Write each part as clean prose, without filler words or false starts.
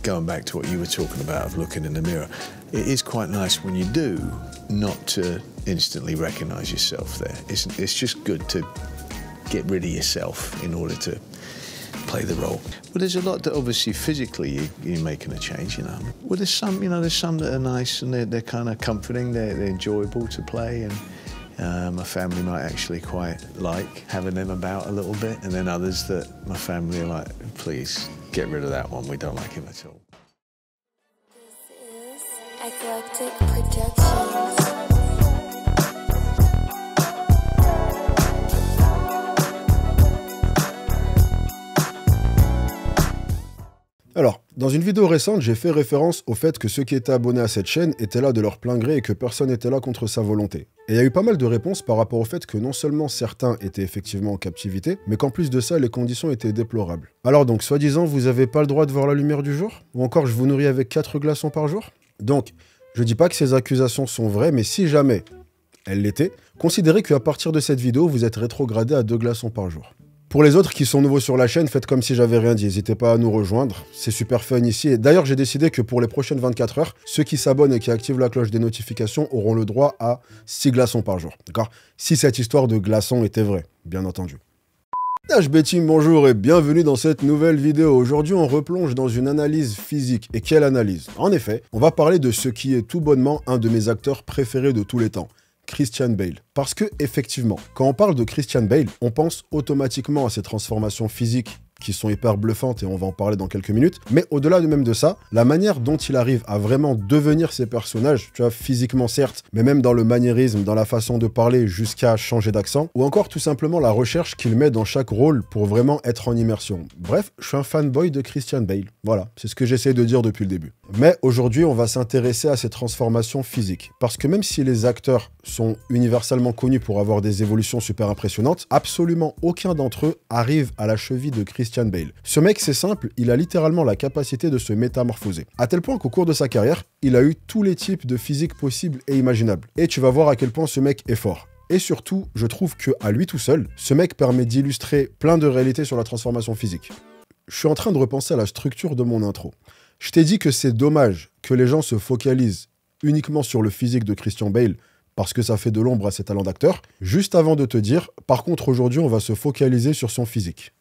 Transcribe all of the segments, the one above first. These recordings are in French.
going back to what you were talking about of looking in the mirror, it is quite nice when you do not to instantly recognise yourself there. It's just good to get rid of yourself in order to play the role. Well, there's a lot that obviously physically you're making a change, you know. Well, there's some that are nice and they're kind of comforting, they're enjoyable to play, and my family might actually quite like having them about a little bit, and then others that my family are like, please get rid of that one, we don't like him at all. This is Eclectic Productions. Alors, dans une vidéo récente, j'ai fait référence au fait que ceux qui étaient abonnés à cette chaîne étaient là de leur plein gré et que personne n'était là contre sa volonté. Et il y a eu pas mal de réponses par rapport au fait que non seulement certains étaient effectivement en captivité, mais qu'en plus de ça, les conditions étaient déplorables. Alors donc, soi-disant, vous n'avez pas le droit de voir la lumière du jour? Ou encore, je vous nourris avec 4 glaçons par jour? Donc, je dis pas que ces accusations sont vraies, mais si jamais elles l'étaient, considérez qu'à partir de cette vidéo, vous êtes rétrogradé à 2 glaçons par jour. Pour les autres qui sont nouveaux sur la chaîne, faites comme si j'avais rien dit, n'hésitez pas à nous rejoindre, c'est super fun ici. Et d'ailleurs, j'ai décidé que pour les prochaines 24 heures, ceux qui s'abonnent et qui activent la cloche des notifications auront le droit à 6 glaçons par jour, d'accord? Si cette histoire de glaçons était vraie, bien entendu. HBteam, bonjour et bienvenue dans cette nouvelle vidéo. Aujourd'hui, on replonge dans une analyse physique. Et quelle analyse? En effet, on va parler de ce qui est tout bonnement un de mes acteurs préférés de tous les temps. Christian Bale. Parce que, effectivement, quand on parle de Christian Bale, on pense automatiquement à ses transformations physiques qui sont hyper bluffantes et on va en parler dans quelques minutes. Mais au-delà de même de ça, la manière dont il arrive à vraiment devenir ces personnages, tu vois, physiquement certes, mais même dans le maniérisme, dans la façon de parler jusqu'à changer d'accent, ou encore tout simplement la recherche qu'il met dans chaque rôle pour vraiment être en immersion. Bref, je suis un fanboy de Christian Bale. Voilà, c'est ce que j'essaie de dire depuis le début. Mais aujourd'hui, on va s'intéresser à ces transformations physiques. Parce que même si les acteurs sont universellement connus pour avoir des évolutions super impressionnantes, absolument aucun d'entre eux arrive à la cheville de Christian Bale. Ce mec, c'est simple, il a littéralement la capacité de se métamorphoser. À tel point qu'au cours de sa carrière, il a eu tous les types de physique possibles et imaginables. Et tu vas voir à quel point ce mec est fort. Et surtout, je trouve qu'à lui tout seul, ce mec permet d'illustrer plein de réalités sur la transformation physique. Je suis en train de repenser à la structure de mon intro. Je t'ai dit que c'est dommage que les gens se focalisent uniquement sur le physique de Christian Bale parce que ça fait de l'ombre à ses talents d'acteur, juste avant de te dire, par contre aujourd'hui on va se focaliser sur son physique.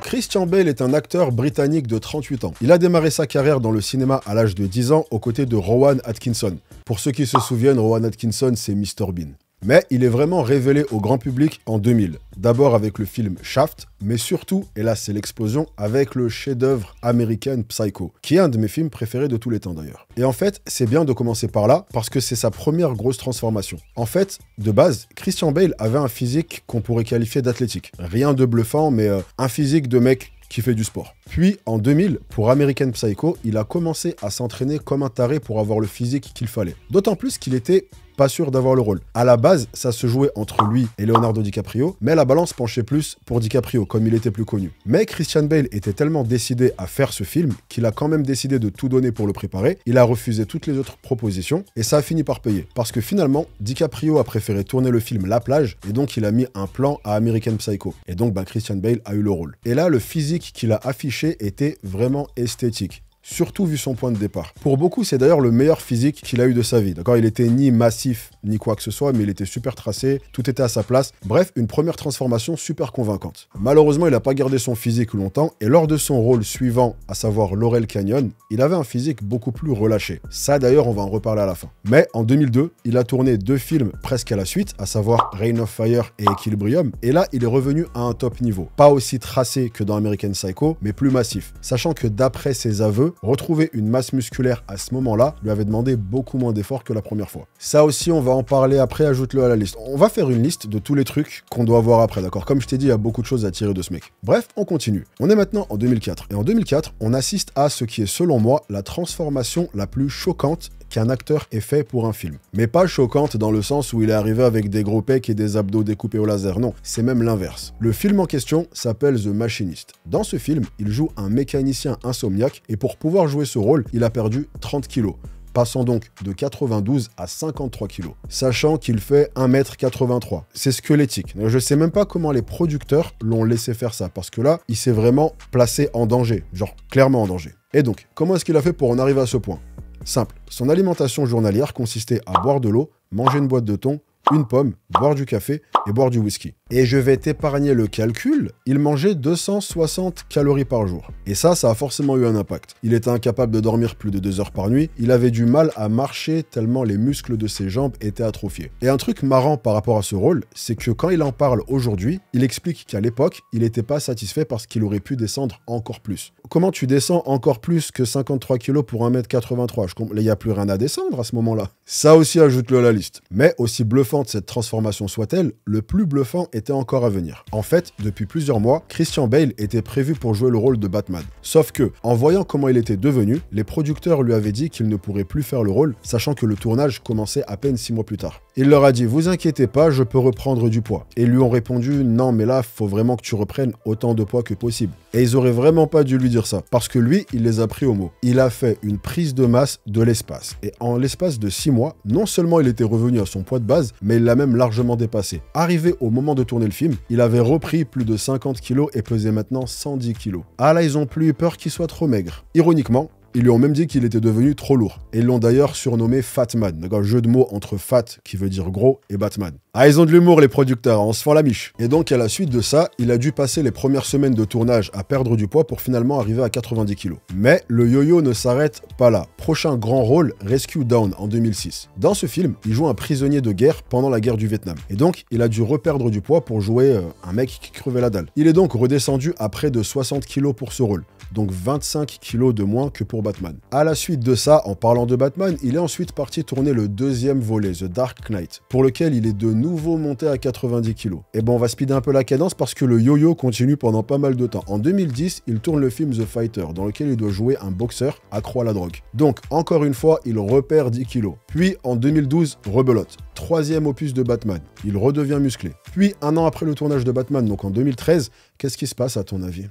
Christian Bale est un acteur britannique de 38 ans. Il a démarré sa carrière dans le cinéma à l'âge de 10 ans aux côtés de Rowan Atkinson. Pour ceux qui se souviennent, Rowan Atkinson, c'est Mr Bean. Mais il est vraiment révélé au grand public en 2000. D'abord avec le film Shaft, mais surtout, et là c'est l'explosion, avec le chef-d'œuvre American Psycho, qui est un de mes films préférés de tous les temps d'ailleurs. Et en fait, c'est bien de commencer par là, parce que c'est sa première grosse transformation. En fait, de base, Christian Bale avait un physique qu'on pourrait qualifier d'athlétique. Rien de bluffant, mais un physique de mec qui fait du sport. Puis, en 2000, pour American Psycho, il a commencé à s'entraîner comme un taré pour avoir le physique qu'il fallait. D'autant plus qu'il était pas sûr d'avoir le rôle. À la base, ça se jouait entre lui et Leonardo DiCaprio, mais la balance penchait plus pour DiCaprio, comme il était plus connu. Mais Christian Bale était tellement décidé à faire ce film qu'il a quand même décidé de tout donner pour le préparer. Il a refusé toutes les autres propositions et ça a fini par payer. Parce que finalement, DiCaprio a préféré tourner le film La Plage et donc il a mis un plan à American Psycho. Et donc Christian Bale a eu le rôle. Et là, le physique qu'il a affiché était vraiment esthétique. Surtout vu son point de départ. Pour beaucoup, c'est d'ailleurs le meilleur physique qu'il a eu de sa vie. D'accord, il était ni massif, ni quoi que ce soit, mais il était super tracé, tout était à sa place. Bref, une première transformation super convaincante. Malheureusement, il n'a pas gardé son physique longtemps, et lors de son rôle suivant, à savoir Laurel Canyon, il avait un physique beaucoup plus relâché. Ça d'ailleurs, on va en reparler à la fin. Mais en 2002, il a tourné 2 films presque à la suite, à savoir Reign of Fire et Equilibrium, et là, il est revenu à un top niveau. Pas aussi tracé que dans American Psycho, mais plus massif. Sachant que d'après ses aveux, retrouver une masse musculaire à ce moment-là lui avait demandé beaucoup moins d'efforts que la première fois. Ça aussi, on va en parler après, ajoute-le à la liste. On va faire une liste de tous les trucs qu'on doit voir après, d'accord? Comme je t'ai dit, il y a beaucoup de choses à tirer de ce mec. Bref, on continue. On est maintenant en 2004. Et en 2004, on assiste à ce qui est, selon moi, la transformation la plus choquante qu'un acteur ait fait pour un film. Mais pas choquante dans le sens où il est arrivé avec des gros pecs et des abdos découpés au laser, non, c'est même l'inverse. Le film en question s'appelle The Machinist. Dans ce film, il joue un mécanicien insomniaque et pour pouvoir jouer ce rôle, il a perdu 30 kilos. passant donc de 92 à 53 kg, sachant qu'il fait 1m83. C'est squelettique. Je sais même pas comment les producteurs l'ont laissé faire ça, parce que là, il s'est vraiment placé en danger, genre clairement en danger. Et donc, comment est-ce qu'il a fait pour en arriver à ce point? Simple, son alimentation journalière consistait à boire de l'eau, manger une boîte de thon, une pomme, boire du café et boire du whisky. Et je vais t'épargner le calcul, il mangeait 260 calories par jour. Et ça a forcément eu un impact. Il était incapable de dormir plus de 2 heures par nuit, il avait du mal à marcher tellement les muscles de ses jambes étaient atrophiés. Et un truc marrant par rapport à ce rôle, c'est que quand il en parle aujourd'hui, il explique qu'à l'époque, il n'était pas satisfait parce qu'il aurait pu descendre encore plus. Comment tu descends encore plus que 53 kg pour 1m83? Il n'y a plus rien à descendre à ce moment-là. Ça aussi, ajoute-le à la liste. Mais aussi bluffante cette transformation soit-elle, le plus bluffant était encore à venir. En fait, depuis plusieurs mois, Christian Bale était prévu pour jouer le rôle de Batman. Sauf que, en voyant comment il était devenu, les producteurs lui avaient dit qu'il ne pourrait plus faire le rôle, sachant que le tournage commençait à peine 6 mois plus tard. Il leur a dit « Vous inquiétez pas, je peux reprendre du poids ». Et ils lui ont répondu « Non, mais là, faut vraiment que tu reprennes autant de poids que possible ». Et ils auraient vraiment pas dû lui dire ça, parce que lui, il les a pris au mot. Il a fait une prise de masse de l'espace. Et en l'espace de 6 mois, non seulement il était revenu à son poids de base, mais il l'a même largement dépassé. Arrivé au moment de tourner le film, il avait repris plus de 50 kilos et pesait maintenant 110 kilos. Ah là, ils ont plus eu peur qu'il soit trop maigre. Ironiquement, ils lui ont même dit qu'il était devenu trop lourd. Et ils l'ont d'ailleurs surnommé Fatman, d'accord, jeu de mots entre fat, qui veut dire gros, et Batman. Ah, ils ont de l'humour les producteurs, on se fend la miche. Et donc à la suite de ça, il a dû passer les premières semaines de tournage à perdre du poids pour finalement arriver à 90 kg. Mais le yo-yo ne s'arrête pas là. Prochain grand rôle, Rescue Down en 2006. Dans ce film, il joue un prisonnier de guerre pendant la guerre du Vietnam. Et donc, il a dû reperdre du poids pour jouer un mec qui crevait la dalle. Il est donc redescendu à près de 60 kg pour ce rôle. Donc 25 kg de moins que pour Batman. À la suite de ça, en parlant de Batman, il est ensuite parti tourner le deuxième volet, The Dark Knight, pour lequel il est de nouveau monté à 90 kg. Et bon, on va speeder un peu la cadence parce que le yo-yo continue pendant pas mal de temps. En 2010, il tourne le film The Fighter, dans lequel il doit jouer un boxeur accro à la drogue. Donc, encore une fois, il repère 10 kg. Puis, en 2012, rebelote. Troisième opus de Batman. Il redevient musclé. Puis, un an après le tournage de Batman, donc en 2013, qu'est-ce qui se passe à ton avis?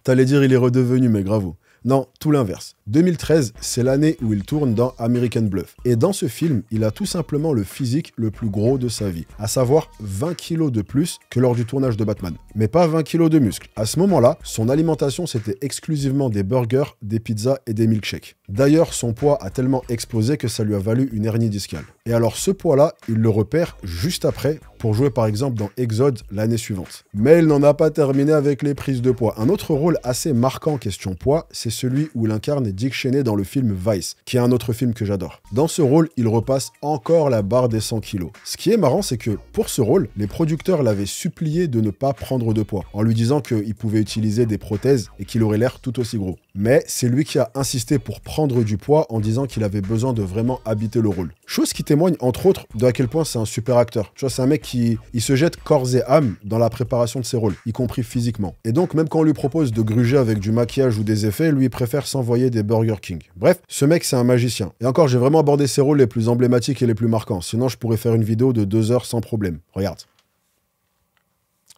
T'allais dire il est redevenu, mais bravo. Non, tout l'inverse. 2013, c'est l'année où il tourne dans American Bluff. Et dans ce film, il a tout simplement le physique le plus gros de sa vie, à savoir 20 kilos de plus que lors du tournage de Batman. Mais pas 20 kilos de muscles. À ce moment-là, son alimentation, c'était exclusivement des burgers, des pizzas et des milkshakes. D'ailleurs, son poids a tellement explosé que ça lui a valu une hernie discale. Et alors ce poids-là, il le repère juste après pour jouer par exemple dans Exode l'année suivante. Mais il n'en a pas terminé avec les prises de poids. Un autre rôle assez marquant question poids, c'est celui où il incarne Dick Cheney dans le film Vice, qui est un autre film que j'adore. Dans ce rôle, il repasse encore la barre des 100 kilos. Ce qui est marrant, c'est que pour ce rôle, les producteurs l'avaient supplié de ne pas prendre de poids, en lui disant qu'il pouvait utiliser des prothèses et qu'il aurait l'air tout aussi gros. Mais c'est lui qui a insisté pour prendre du poids en disant qu'il avait besoin de vraiment habiter le rôle. Chose qui témoigne entre autres de à quel point c'est un super acteur. Tu vois, c'est un mec qui se jette corps et âme dans la préparation de ses rôles, y compris physiquement. Et donc même quand on lui propose de gruger avec du maquillage ou des effets, lui il préfère s'envoyer des Burger King. Bref, ce mec c'est un magicien. Et encore, j'ai vraiment abordé ses rôles les plus emblématiques et les plus marquants. Sinon je pourrais faire une vidéo de 2 heures sans problème. Regarde.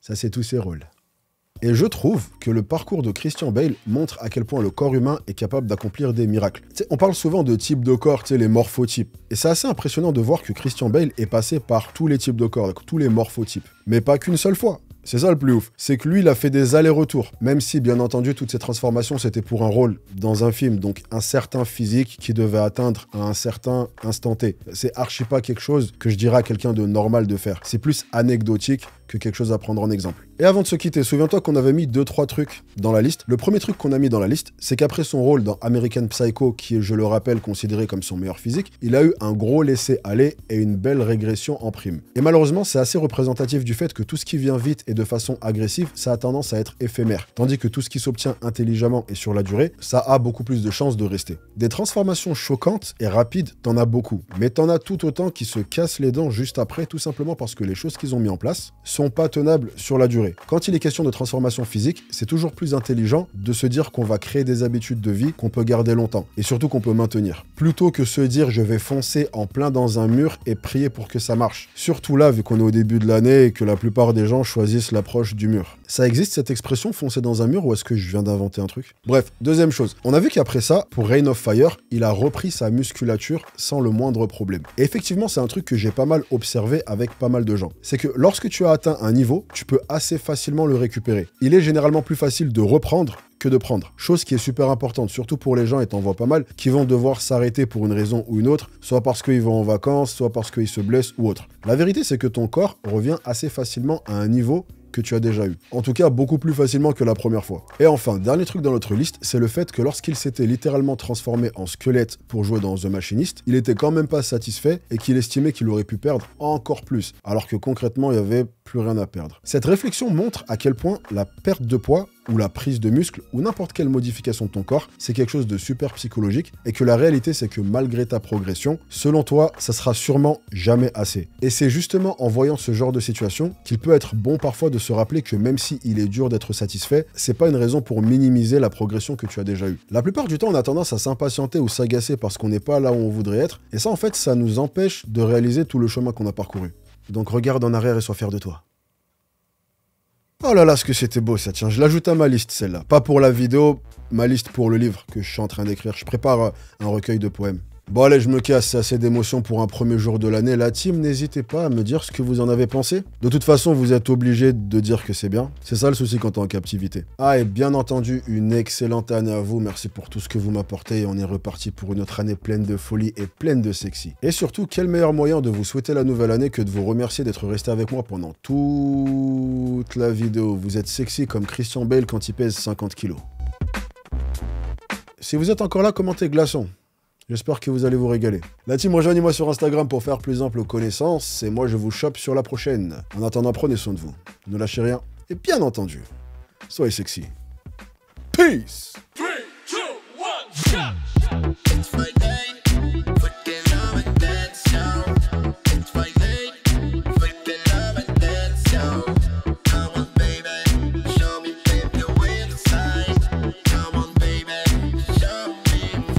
Ça c'est tous ses rôles. Et je trouve que le parcours de Christian Bale montre à quel point le corps humain est capable d'accomplir des miracles. T'sais, on parle souvent de types de corps, les morphotypes. Et c'est assez impressionnant de voir que Christian Bale est passé par tous les types de corps, tous les morphotypes. Mais pas qu'une seule fois. C'est ça le plus ouf, c'est que lui, il a fait des allers-retours. Même si, bien entendu, toutes ces transformations, c'était pour un rôle dans un film, donc un certain physique qui devait atteindre à un certain instant T. C'est archi pas quelque chose que je dirais à quelqu'un de normal de faire. C'est plus anecdotique que quelque chose à prendre en exemple. Et avant de se quitter, souviens-toi qu'on avait mis 2-3 trucs dans la liste. Le premier truc qu'on a mis dans la liste, c'est qu'après son rôle dans American Psycho, qui est, je le rappelle, considéré comme son meilleur physique, il a eu un gros laisser-aller et une belle régression en prime. Et malheureusement, c'est assez représentatif du fait que tout ce qui vient vite et de façon agressive, ça a tendance à être éphémère. Tandis que tout ce qui s'obtient intelligemment et sur la durée, ça a beaucoup plus de chances de rester. Des transformations choquantes et rapides, t'en as beaucoup. Mais t'en as tout autant qui se cassent les dents juste après, tout simplement parce que les choses qu'ils ont mis en place sont pas tenables sur la durée. Quand il est question de transformation physique, c'est toujours plus intelligent de se dire qu'on va créer des habitudes de vie qu'on peut garder longtemps et surtout qu'on peut maintenir. Plutôt que se dire je vais foncer en plein dans un mur et prier pour que ça marche. Surtout là, vu qu'on est au début de l'année et que la plupart des gens choisissent l'approche du mur. Ça existe cette expression foncer dans un mur ou est-ce que je viens d'inventer un truc? Bref, deuxième chose. On a vu qu'après ça, pour Reign of Fire, il a repris sa musculature sans le moindre problème. Et effectivement, c'est un truc que j'ai pas mal observé avec pas mal de gens. C'est que lorsque tu as atteint un niveau, tu peux assez facilement le récupérer. Il est généralement plus facile de reprendre que de prendre. Chose qui est super importante, surtout pour les gens, et t'en vois pas mal, qui vont devoir s'arrêter pour une raison ou une autre, soit parce qu'ils vont en vacances, soit parce qu'ils se blessent ou autre. La vérité, c'est que ton corps revient assez facilement à un niveau que tu as déjà eu. En tout cas, beaucoup plus facilement que la première fois. Et enfin, dernier truc dans notre liste, c'est le fait que lorsqu'il s'était littéralement transformé en squelette pour jouer dans The Machinist, il était quand même pas satisfait et qu'il estimait qu'il aurait pu perdre encore plus, alors que concrètement, il y avait plus rien à perdre. Cette réflexion montre à quel point la perte de poids ou la prise de muscle ou n'importe quelle modification de ton corps, c'est quelque chose de super psychologique et que la réalité, c'est que malgré ta progression, selon toi, ça sera sûrement jamais assez. Et c'est justement en voyant ce genre de situation qu'il peut être bon parfois de se rappeler que même si il est dur d'être satisfait, c'est pas une raison pour minimiser la progression que tu as déjà eue. La plupart du temps, on a tendance à s'impatienter ou s'agacer parce qu'on n'est pas là où on voudrait être, et ça, en fait, ça nous empêche de réaliser tout le chemin qu'on a parcouru. Donc regarde en arrière et sois fier de toi. Oh là là, ce que c'était beau ça, tiens, je l'ajoute à ma liste celle-là. Pas pour la vidéo, ma liste pour le livre que je suis en train d'écrire. Je prépare un recueil de poèmes. Bon allez, je me casse, c'est assez d'émotions pour un premier jour de l'année. La team, n'hésitez pas à me dire ce que vous en avez pensé. De toute façon, vous êtes obligés de dire que c'est bien. C'est ça le souci quand t'es en captivité. Ah, et bien entendu, une excellente année à vous. Merci pour tout ce que vous m'apportez et on est reparti pour une autre année pleine de folie et pleine de sexy. Et surtout, quel meilleur moyen de vous souhaiter la nouvelle année que de vous remercier d'être resté avec moi pendant toute la vidéo. Vous êtes sexy comme Christian Bale quand il pèse 50 kilos. Si vous êtes encore là, commentez glaçon. J'espère que vous allez vous régaler. La team, rejoignez-moi sur Instagram pour faire plus ample connaissance. Et moi, je vous chope sur la prochaine. En attendant, prenez soin de vous. Ne lâchez rien. Et bien entendu, soyez sexy. Peace!